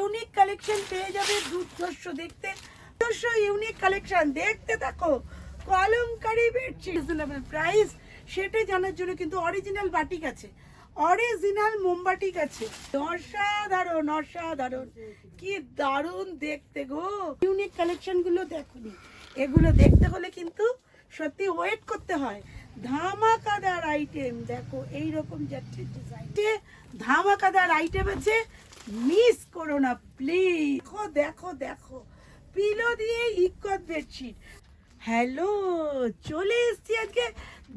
Unique collection পেয়ে যাবে দুর্ধর্ষ দেখতে, দুর্ধর্ষ ইউনিক কালেকশন দেখতে থাকো। কলমকারী বেডশিট রিজনেবল প্রাইস, সেটা জানার জন্য কিন্তু অরিজিনাল বাটিক আছে, অরিজিনাল মোমবাটিক আছে। অসাধারণ অসাধারণ, কি দারুণ দেখতে গো। ইউনিক কালেকশন গুলো দেখোনি, এগুলো দেখতে হলে কিন্তু সত্যি ওয়েট করতে হয়। ধামাকাদার আইটেম দেখো, এইরকম যাচ্ছে ডিজাইন, ধামাকাদার আইটেম আছে, মিস করো না প্লিজ। দেখো দেখো দেখো, পিলো দিয়ে ইকত বেডশিট। হ্যালো, চলে এসছি আজকে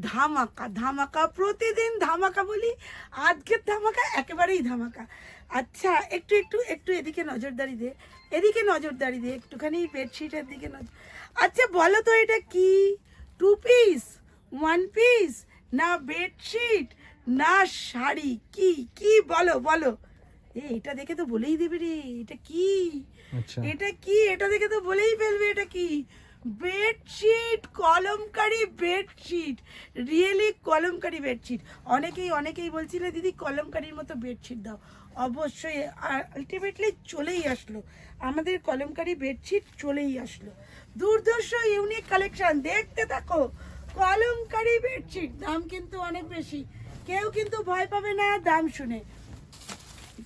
ধামাকা ধামাকা, প্রতিদিন ধামাকা বলি, আজকের ধামাকা একেবারেই ধামাকা। আচ্ছা একটু একটু একটু এদিকে নজরদারি দে, এদিকে নজরদারি দে একটুখানি, বেডশিটের দিকে নজর। আচ্ছা বলো তো এটা কি, 2 পিস, 1 পিস, না বেডশিট, না শাড়ি, কি কি বলো বলো। এটা দেখে তো বলেই দেবে রে, এটা কি? আচ্ছা এটা কি? এটা দেখে তো বলেই ফেলবে এটা কি। Bedsheet, Kalamkari bedsheet, really Kalamkari bedsheet. অনেকেই বলছিলে দিদি কলমকারীর মতো বেডশিট দাও, অবশ্যই আলটিমেটলি চলেই আসলো আমাদের কলমকারী বেডশিট, চলেই আসলো। দুর্ধর্ষ ইউনিক কালেকশন দেখতে থাকো। কলমকারী বেডশিট, দাম কিন্তু অনেক বেশি, কেউ কিন্তু ভয় পাবে না দাম শুনে।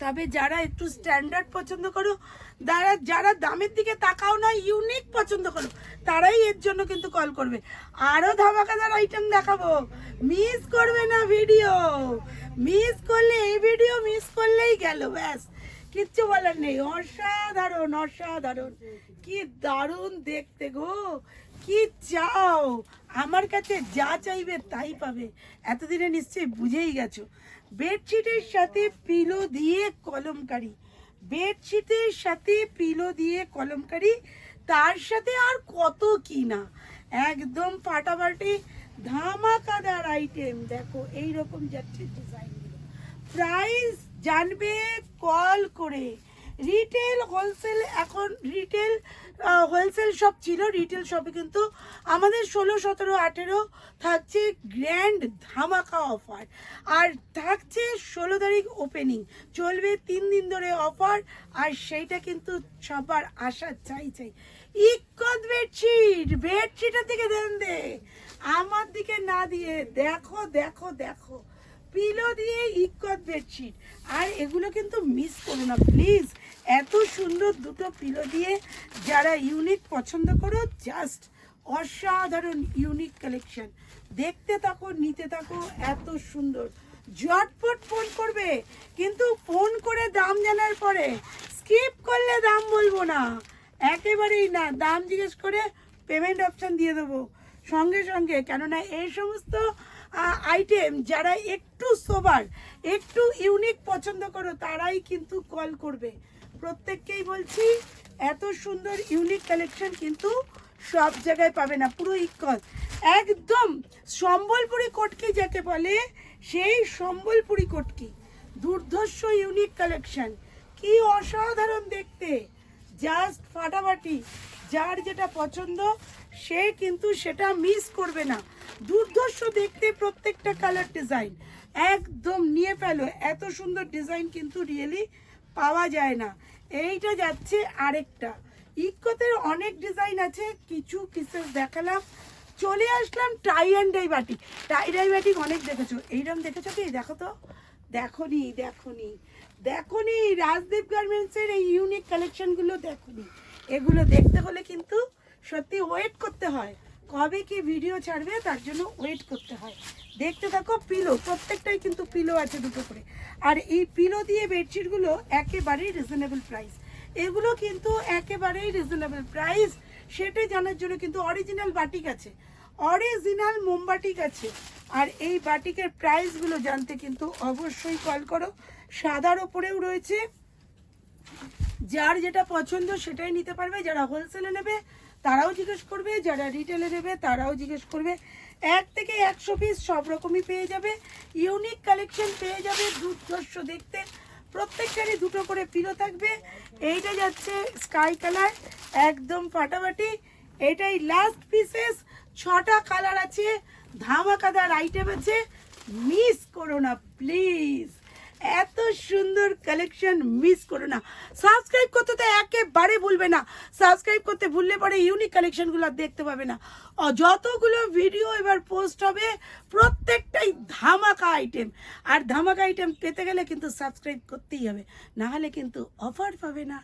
তবে যারা একটু স্ট্যান্ডার্ড পছন্দ করো, যারা দামের দিকে তাকাও না, ইউনিক পছন্দ করো, তারাই এর জন্য কিন্তু কল করবে। আরো ধামাকাদার আইটেম দেখাবো, মিস করবে না ভিডিও। মিস করলে, এই ভিডিও মিস করলেই গেল, ব্যাস কিচ্ছু বলার নেই। অসাধারণ অসাধারণ, কি দারুণ দেখতে গো। কি চাও, আমার কাছে যা চাইবে তাই পাবে, এতদিনে নিশ্চয়ই বুঝেই গেছো। বেডশিটের সাথে পিলো দিয়ে কলমকারী, বেডশিটের সাথে পিলো দিয়ে কলমকারী, তার সাথে আর কত কি না, একদম ফাটাফাটি ধামাকাদার আইটেম। দেখো এইরকম যাচ্ছে ডিজাইনগুলো। প্রাইস জানবে কল করে। রিটেল হোলসেল, এখন রিটেল হোলসেল শপ ছিল, রিটেল শপে কিন্তু আমাদের 16, 17, 18 থাকছে গ্র্যান্ড ধামাকা অফার, আর থাকছে 16 তারিখ ওপেনিং, চলবে 3 দিন ধরে অফার। আর সেইটা কিন্তু সবার আশা চাই চাই। ইকত বেডশিট, বেডশিটের দিকে দেন দে, আমার দিকে না দিয়ে দেখো দেখো দেখো, পিলো দিয়ে ইকত বেডশিট। আর এগুলো কিন্তু মিস করো না প্লিজ, এত সুন্দর দুটো পিলো দিয়ে যারা ইউনিক পছন্দ করো, জাস্ট অসাধারণ ইউনিক কালেকশন। দেখতে থাকো, নিতে থাকো, এত সুন্দর। ঝটপট ফোন করবে, কিন্তু ফোন করে দাম জানার পরে স্কিপ করলে দাম বলবো না, একেবারেই না। দাম জিজ্ঞেস করে পেমেন্ট অপশান দিয়ে দেবো সঙ্গে সঙ্গে, কেননা এই সমস্ত আইটেম যারা একটু সোবার, একটু ইউনিক পছন্দ করো, তারাই কিন্তু কল করবে। প্রত্যেককেই বলছি, এত সুন্দর ইউনিক কালেকশন কিন্তু সব জায়গায় পাবে না। পুরো ইকত, একদম সম্বলপুরি কটকি যাকে বলে, সেই সম্বলপুরি কটকি, দুর্ধর্ষ ইউনিক কালেকশন, কি অসাধারণ দেখতে, জাস্ট ফাটাফাটি। যার যেটা পছন্দ সে কিন্তু সেটা মিস করবে না। দুর্ধর্ষ দেখতে, প্রত্যেকটা কালার ডিজাইন একদম নিয়ে ফেলো, এত সুন্দর ডিজাইন কিন্তু রিয়েলি পাওয়া যায় না। এইটা যাচ্ছে আরেকটা, ইকতের অনেক ডিজাইন আছে, কিছু পিসেস দেখালাম, চলে আসলাম tie and dye batik. Tie dye batik অনেক দেখেছো, এইরকম দেখেছো কি? দেখো তো, দেখোনি দেখোনি দেখোনি, রাজদীপ গার্মেন্টসের এই ইউনিক কালেকশনগুলো দেখোনি। এগুলো দেখতে হলে কিন্তু সত্যি ওয়েট করতে হয়, কবে কি ভিডিও ছাড়বে তার জন্য ওয়েট করতে হয়। দেখতে থাকো। পিলো, প্রত্যেকটাই কিন্তু পিলো আছে দুটো করে, আর এই পিলো দিয়ে বেডশিটগুলো একেবারেই রিজনেবল প্রাইস, এগুলো কিন্তু একেবারেই রিজনেবল প্রাইস। সেটা জানার জন্য কিন্তু অরিজিনাল বাটিক আছে, অরিজিনাল মোমবাটিক আছে। আর এই বাটিকের প্রাইসগুলো জানতে কিন্তু অবশ্যই কল করো। সাদার ওপরেও রয়েছে, যার যেটা পছন্দ সেটাই নিতে পারবে। যারা হোলসেলে নেবে তারাও জিজ্ঞেস করবে, যারা রিটেলে নেবে তারাও জিজ্ঞেস করবে। 1 থেকে 100 পিস সব রকমই পেয়ে যাবে, ইউনিক কালেকশন পেয়ে যাবে, দুর্ধর্ষ দেখতে। প্রত্যেকটারই দুটো করে পিলো থাকবে। এইটা যাচ্ছে স্কাই কালার, একদম ফাটাফাটি। এটাই লাস্ট পিসেস, 6টা কালার আছে, ধামাকাদার আইটেম আছে, মিস করো না প্লিজ। এত সুন্দর কালেকশন মিস করো না। সাবস্ক্রাইব করতে তো একেবারে ভুলবে না, সাবস্ক্রাইব করতে ভুললে পরে ইউনিক কালেকশনগুলো দেখতে পাবে না। যতগুলো ভিডিও এবার পোস্ট হবে প্রত্যেকটাই ধামাকা আইটেম, আর ধামাকা আইটেম পেতে গেলে কিন্তু সাবস্ক্রাইব করতেই হবে, না হলে কিন্তু অফার পাবে না।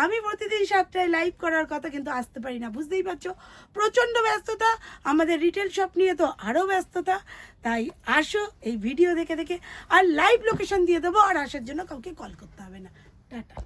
আমি প্রতিদিন 7টায় লাইভ করার কথা কিন্তু আসতে পারি না, বুঝতেই পারছো, প্রচণ্ড ব্যস্ততা, আমাদের রিটেল শপ নিয়ে তো আরও ব্যস্ততা। তাই আসো এই ভিডিও দেখে দেখে, আর লাইভ লোকেশন দিয়ে দেবো, আর আসার জন্য কাউকে কল করতে হবে না। টাটা।